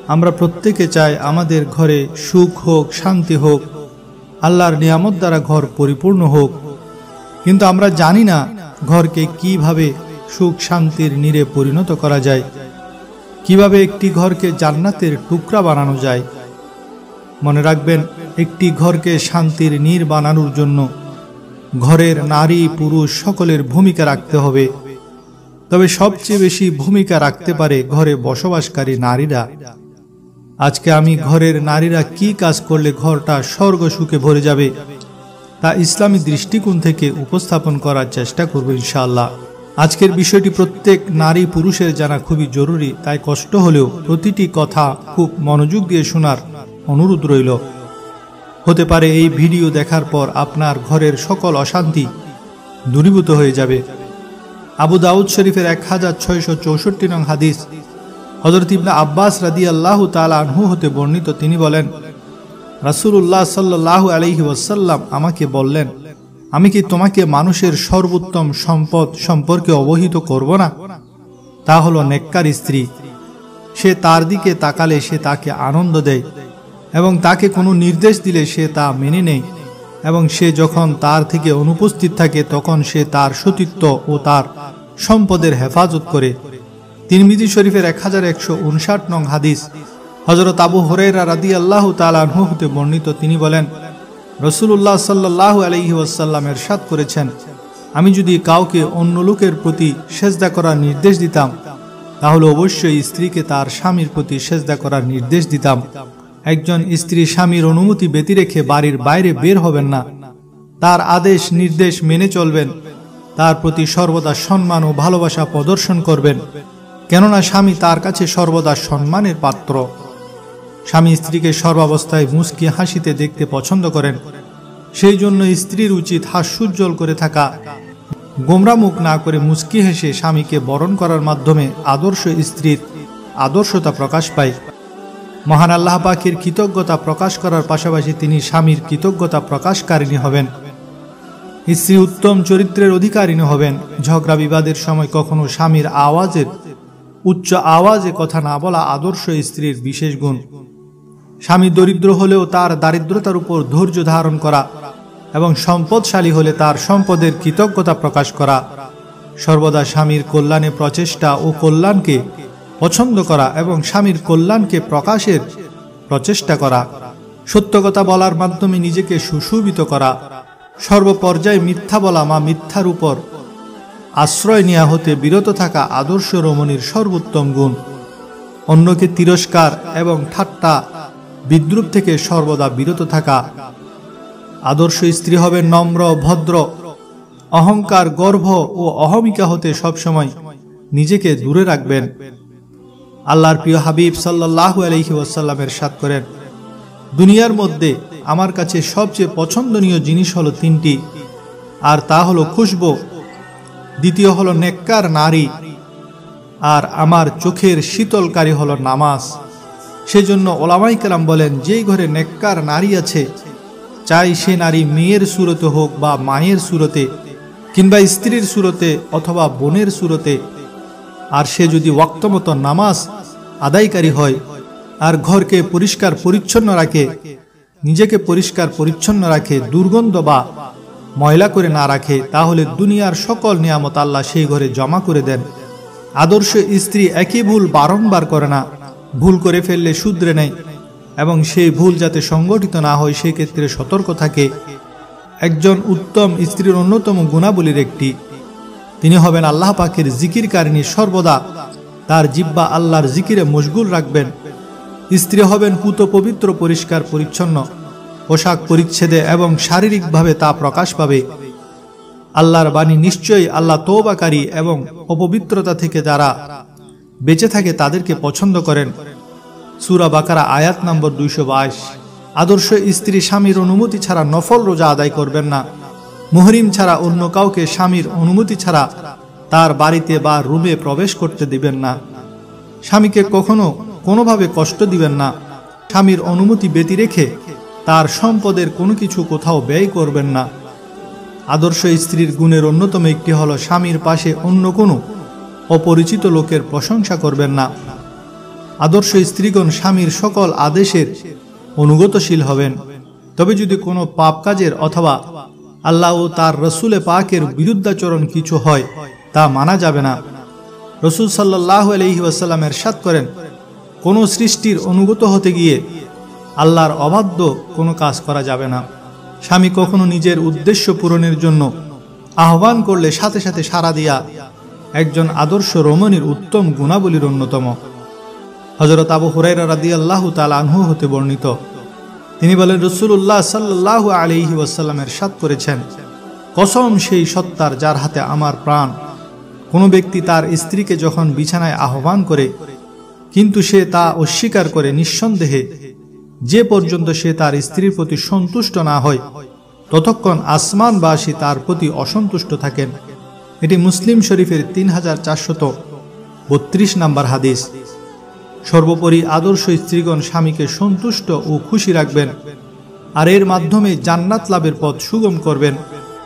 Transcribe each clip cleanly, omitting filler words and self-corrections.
আমরা প্রত্যেকে চাই আমাদের ঘরে সুখ হোক, শান্তি হোক, আল্লাহর নিয়ামত দ্বারা ঘর পরিপূর্ণ হোক। কিন্তু আমরা জানি না ঘরকে কিভাবে সুখ শান্তির নীড়ে পরিণত করা যায়, কিভাবে একটি ঘরকে জান্নাতের টুকরা বানানো যায়। মনে রাখবেন, একটি ঘরকে শান্তির নীড় বানানোর জন্য ঘরের নারী পুরুষ সকলের ভূমিকা রাখতে হবে। তবে সবচেয়ে বেশি ভূমিকা রাখতে পারে ঘরে বসবাসকারী নারীরা। আজকে আমি ঘরের নারীরা কি কাজ করলে ঘরটা স্বর্গ সুখে ভরে যাবে তা ইসলামী দৃষ্টিকোণ থেকে উপস্থাপন করার চেষ্টা করব ইনশাআল্লাহ। আজকের বিষয়টি প্রত্যেক নারী পুরুষের জানা খুবই জরুরি, তাই কষ্ট হলেও প্রতিটি কথা খুব মনোযোগ দিয়ে শোনার অনুরোধ রইল। হতে পারে এই ভিডিও দেখার পর আপনার ঘরের সকল অশান্তি দূরীভূত হয়ে যাবে। আবু দাউদ শরীফের 1664 নং হাদিস হযরত ইবনে আব্বাস রাদিয়াল্লাহু তাআলা আনহু হতে বর্ণিত। তিনি বলেন, রাসূলুল্লাহ সাল্লাল্লাহু আলাইহি ওয়াসাল্লাম আমাকে বললেন, আমি কি তোমাকে মানুষের সর্বোত্তম সম্পদ সম্পর্কে অবহিত করব না? তা হলো নেককার স্ত্রী। সে তার দিকে তাকালে সে তাকে আনন্দ দেয় এবং তাকে কোনো নির্দেশ দিলে সে তা মেনে নেয়, এবং সে যখন তার থেকে অনুপস্থিত থাকে তখন সে তার সতীত্ব ও তার সম্পদের হেফাজত করে। তিরমিজি শরীফের 1159 নং হাদিস হযরত আবু হুরায়রা রাদিয়াল্লাহু তাআলা আনহু হতে বর্ণিত। তিনি বলেন, রাসূলুল্লাহ সাল্লাল্লাহু আলাইহি ওয়াসাল্লাম ইরশাদ করেছেন, আমি যদি কাউকে অন্য লোকের প্রতি সেজদা করার নির্দেশ দিতাম তাহলে অবশ্যই স্ত্রীকে তার স্বামীর প্রতি সেজদা করার নির্দেশ দিতাম। একজন স্ত্রী স্বামীর অনুমতি ব্যতি রেখে বাড়ির বাইরে বের হবেন না, তার আদেশ নির্দেশ মেনে চলবেন, তার প্রতি সর্বদা সম্মান ও ভালোবাসা প্রদর্শন করবেন, কেননা স্বামী তার কাছে সর্বদা সম্মানের পাত্র। স্বামী স্ত্রীকে সর্বাবস্থায় মুচকি হাসিতে দেখতে পছন্দ করেন, সেই জন্য স্ত্রীর উচিত হাস্যোজ্জ্বল করে থাকা, গোমরা মুখ না করে মুচকি হেসে স্বামীকে বরণ করার মাধ্যমে আদর্শ স্ত্রীর আদর্শতা প্রকাশ পায়। মহান আল্লাহ পাকের কৃতজ্ঞতা প্রকাশ করার পাশাপাশি তিনি স্বামীর কৃতজ্ঞতা প্রকাশকারিণী হবেন। স্ত্রী উত্তম চরিত্রের অধিকারিণী হবেন। ঝগড়া বিবাদের সময় কখনো স্বামীর উচ্চ আওয়াজে কথা না বলা আদর্শ স্ত্রীর বিশেষ গুণ। স্বামী দরিদ্র হলেও তার দারিদ্রতার উপর ধৈর্য ধারণ করা এবং সম্পদশালী হলে তার সম্পদের কৃতজ্ঞতা প্রকাশ করা, সর্বদা স্বামীর কল্যাণে প্রচেষ্টা ও কল্যাণকে পছন্দ করা এবং স্বামীর কল্যাণকে প্রকাশের প্রচেষ্টা করা, সত্য কথা বলার মাধ্যমে নিজেকে সুশোভিত করা, সর্বপর্যায়ে মিথ্যা বলা বা মিথ্যার উপর আশ্রয় নেওয়া হতে বিরত থাকা আদর্শ রমণীর সর্বোত্তম গুণ। অন্যকে তিরস্কার এবং ঠাট্টা বিদ্রূপ থেকে সর্বদা বিরত থাকা। আদর্শ স্ত্রী হবে নম্র ভদ্র, অহংকার গর্ব ও অহমিকা হতে সবসময় নিজেকে দূরে রাখবেন। আল্লাহর প্রিয় হাবিব সাল্লাল্লাহু আলাইহি ওয়াসাল্লাম ইরশাদ করেন, দুনিয়ার মধ্যে আমার কাছে সবচেয়ে পছন্দনীয় জিনিস হলো তিনটি, আর তা হলো খুশবু, দ্বিতীয় হলো নেককার নারী, আর আমার চোখের শীতলকারী হলো নামাজ। সেজন্য ওলামায়ে কেরাম বলেন, যেই ঘরে নেককার নারী আছে, চাই সে নারী মেয়ের সুরতে হোক বা মায়ের সুরতে কিংবা স্ত্রীর সুরতে অথবা বোনের সুরতে, আর সে যদি ওয়াক্তমতো নামাজ আদায়কারী হয় আর ঘরকে পরিষ্কার পরিচ্ছন্ন রাখে, নিজেকে পরিষ্কার পরিচ্ছন্ন রাখে, দুর্গন্ধ বা ময়লা করে না রাখে, তাহলে দুনিয়ার সকল নিয়ামত আল্লাহ সেই ঘরে জমা করে দেন। আদর্শ স্ত্রী একই ভুল বারংবার করে না, ভুল করে ফেললে শুধরে নেয় এবং সেই ভুল যাতে সংগঠিত না হয় সেই ক্ষেত্রে সতর্ক থাকে। একজন উত্তম স্ত্রীর অন্যতম গুণাবলীর একটি, তিনি হবেন আল্লাহ পাকের জিকিরকারিণী, সর্বদা তার জিহ্বা আল্লাহর জিকিরে মশগুল রাখবেন। স্ত্রী হবেন পুত পবিত্র, পরিষ্কার পরিচ্ছন্ন, পোশাক পরিচ্ছেদে এবং শারীরিকভাবে তা প্রকাশ পাবে। আল্লাহর বাণী, নিশ্চয়ই আল্লাহ তওবাকারী এবং অপবিত্রতা থেকে যারা বেঁচে থাকে তাদেরকে পছন্দ করেন। সূরা বাকারা আয়াত নম্বর 222। আদর্শ স্ত্রী স্বামীর অনুমতি ছাড়া নফল রোজা আদায় করবেন না। মুহরিম ছাড়া অন্য কাউকে স্বামীর অনুমতি ছাড়া তার বাড়িতে বা রুমে প্রবেশ করতে দিবেন না। স্বামীকে কখনো কোনোভাবে কষ্ট দিবেন না। স্বামীর অনুমতি ব্যতি রেখে তার সম্পদের কোনো কিছু কোথাও ব্যয় করবেন না। আদর্শ স্ত্রীর গুণের অন্যতম একটি হলো স্বামীর পাশে অন্য কোনো অপরিচিত লোকের প্রশংসা করবেন না। আদর্শ স্ত্রীগণ স্বামীর সকল আদেশের অনুগতশীল হবেন। তবে যদি কোনো পাপ কাজের অথবা আল্লাহ ও তার রসুলে পাকের বিরুদ্ধাচরণ কিছু হয় তা মানা যাবে না। রসুল সাল্লাল্লাহু আলাইহি ওয়াসাল্লাম ইরশাদ করেন, কোনো সৃষ্টির অনুগত হতে গিয়ে আল্লাহর অবাধ্য কোনো কাজ করা যাবে না। স্বামী কখনো নিজের উদ্দেশ্য পূরণের জন্য আহ্বান করলে সাথে সাথে সাড়া দিয়া একজন আদর্শ রমণীর উত্তম গুণাবলীর অন্যতম। হযরত আবু হুরায়রা রাদিয়াল্লাহু তাআলা আনহু হতে বর্ণিত, তিনি বলেন, রাসূলুল্লাহ সাল্লাল্লাহু আলাইহি ওয়াসাল্লাম ইরশাদ করেছেন, কসম সেই সত্তার যার হাতে আমার প্রাণ, কোনো ব্যক্তি তার স্ত্রীকে যখন বিছানায় আহ্বান করে কিন্তু সে তা অস্বীকার করে, নিঃসন্দেহে যে পর্যন্ত সে তার স্ত্রীর প্রতি সন্তুষ্ট না হয় ততক্ষণ আসমানবাসী তার প্রতি অসন্তুষ্ট থাকেন। এটি মুসলিম শরীফের 3432 নম্বর হাদিস। সর্বোপরি আদর্শ স্ত্রীগণ স্বামীকে সন্তুষ্ট ও খুশি রাখবেন, আর এর মাধ্যমে জান্নাত লাভের পথ সুগম করবেন।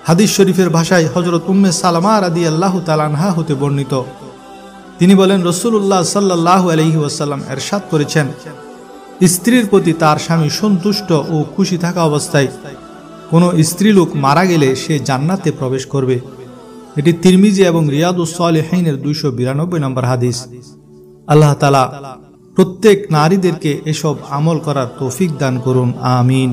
হাদিস শরীফের ভাষায় হযরত উম্মে সালামা রাদিয়াল্লাহু তাআলা আনহা হতে বর্ণিত, তিনি বলেন, রাসূলুল্লাহ সাল্লাল্লাহু আলাইহি ওয়াসাল্লাম ইরশাদ করেছেন, স্ত্রীর প্রতি তার স্বামী সন্তুষ্ট ও খুশি থাকা অবস্থায় কোনো স্ত্রীলোক মারা গেলে সে জান্নাতে প্রবেশ করবে। এটি তিরমিজি এবং রিয়াদুস সালিহিনের 292 নম্বর হাদিস। আল্লাহ তাআলা প্রত্যেক নারীদেরকে এসব আমল করার তৌফিক দান করুন, আমিন।